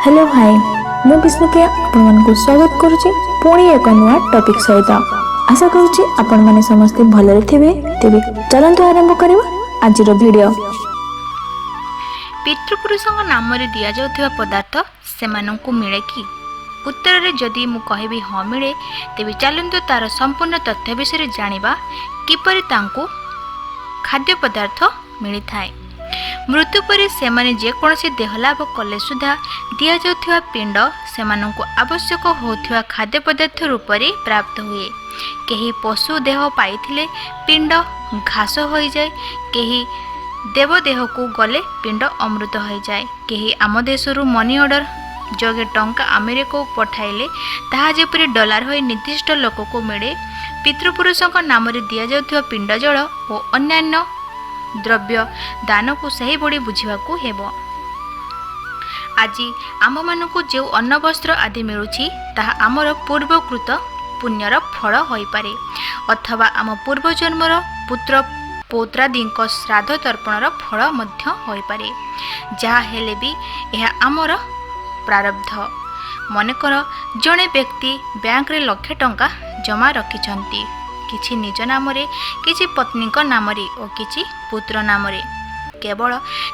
Hello hi मु विष्णुप्रिया आपको स्वागत करुच्ची पुणी एक नुआ टॉपिक सहित आशा करुच्ची आपण माने समस्ते भलरे थिबे। तेबे चलंतु आरंभ करबा आज वीडियो। पितृपुरुषों नाम दि जाउथिबा पदार्थ सेमानंकु मिले कि? उत्तर रे जदि मु कहबी हाँ मिले तेबे चलंतु तार संपूर्ण तथ्य विषय जानिबा किपरि तांकु खाद्य पदार्थ मिली थाए। मृत्यु पर सेमाने जेकोसी देहलाभ कले सुधा दि जाउथिबा पिंड सेमानंकु आवश्यक होथिबा खाद्य पदार्थ रूप में प्राप्त हुए। केही पशु देह पाइथिले पिंड घास हो जाए, केही देव देह को गले पिंड अमृत हो जाए। केही आम देशरू मनी ऑर्डर जगे टंका अमेरिका को पठाइले ताहा जेपरि डॉलर हो निर्दिष्ट लोक को मिले। पितृपुरुषों नाम दि जाउथिबा पिंड जल और अन्यान्य द्रव्य दान को सही बड़ी बुझा हेब। आज आम मानू जो अन्न वस्त्र आदि मिलूची ताहा आमर पूर्वकृत पुण्यर फल हो पारे, अथवा आम पूर्वजन्मर पुत्र पौत्रादी श्राद्ध तर्पणर फल मध्य हो पारे। जहाँ हेले भी यह आमर प्रारब्ध। मनकर जड़े व्यक्ति बैंक रे लक्ष टंका जमा रखिछंती, किछि निज नाम रे, किछि पत्नी नाम रे और किछि पुत्र नाम रे। केवल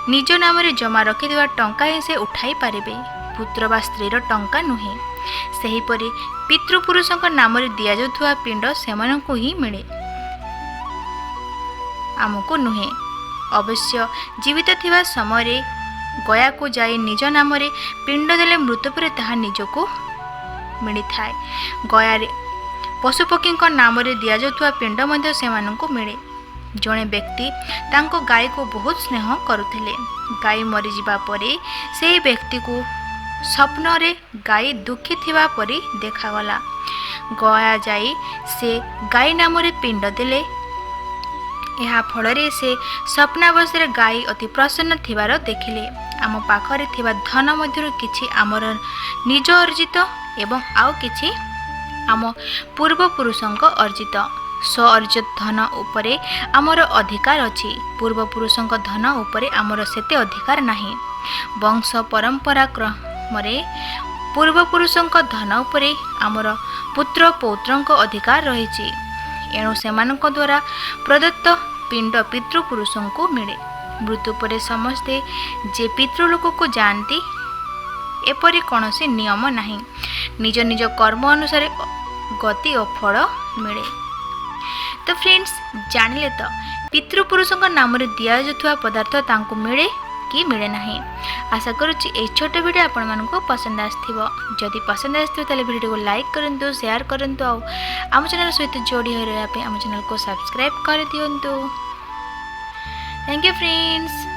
निज नाम रे जमा रखिथिबा टंका ही से उठाई पारिबे, पुत्र बा स्त्रीर टंका नुहे। सेहीपरि पितृपुरुषों नाम रे दिया जाउथुवा पिंड सेमानंकु ही मिले, आमको नुहे। अवश्य जीवित थिबा समय रे गया को जाई निज नाम रे पिंड देले मृत्यु पर ताहा निजको मिली थाए। गया रे पशुपक्षी नाम रे दि जाउथुवा पिंड मध्य सेमानंकु मिले। जड़े व्यक्ति तांको गाय को बहुत स्नेह करुथिले। गाय मरी जिबा परे सेही व्यक्ति को स्वप्न रे गाय दुखी थिबा परी देखागला। गया जाई से गाय नाम रे पिंड देले। यह फल से स्वप्नावस्था गाय अति प्रसन्न थिबार देखिले। आम पाखरे थिबा धन मध्यरु किछि आमर निज अर्जित एवं आउ किछि आम पूर्वपुरुषों अर्जित स्व अर्जित धन उपरे आमर अधिकार अछि। पूर्वपुरुषों धन उपरे आमर सेते अधिकार नाही। वंश परंपरा क्रमरे पूर्वपुरुषों धन उपरे आमर पुत्र पौत्रों अधिकार रहिछि। एणु सेमानक द्वारा प्रदत्त पिंड पितृपुरुषों को मिले। मृत्यु पर समस्ते जे पितृलोक को जानती एपरि कौनसी नियम नहीं। निज निज कर्म अनुसार गति और फल मिले। तो फ्रेंड्स जानिले तो पितृपुरुषों नाम रे दिया जाउथुवा पदार्थ तांको मिले कि मिले नहीं। आशा करुच्ची ए छोट वीडियो आपण मानको पसंद आस्थिबो। जदि पसंद आस्थिबो ताले वीडियो को लाइक करंतु, शेयर करंतु और आम चैनल सहित जोड़ी हो रहबा पे आम चैनल को सब्सक्राइब कर दियंतु। Thank you friends.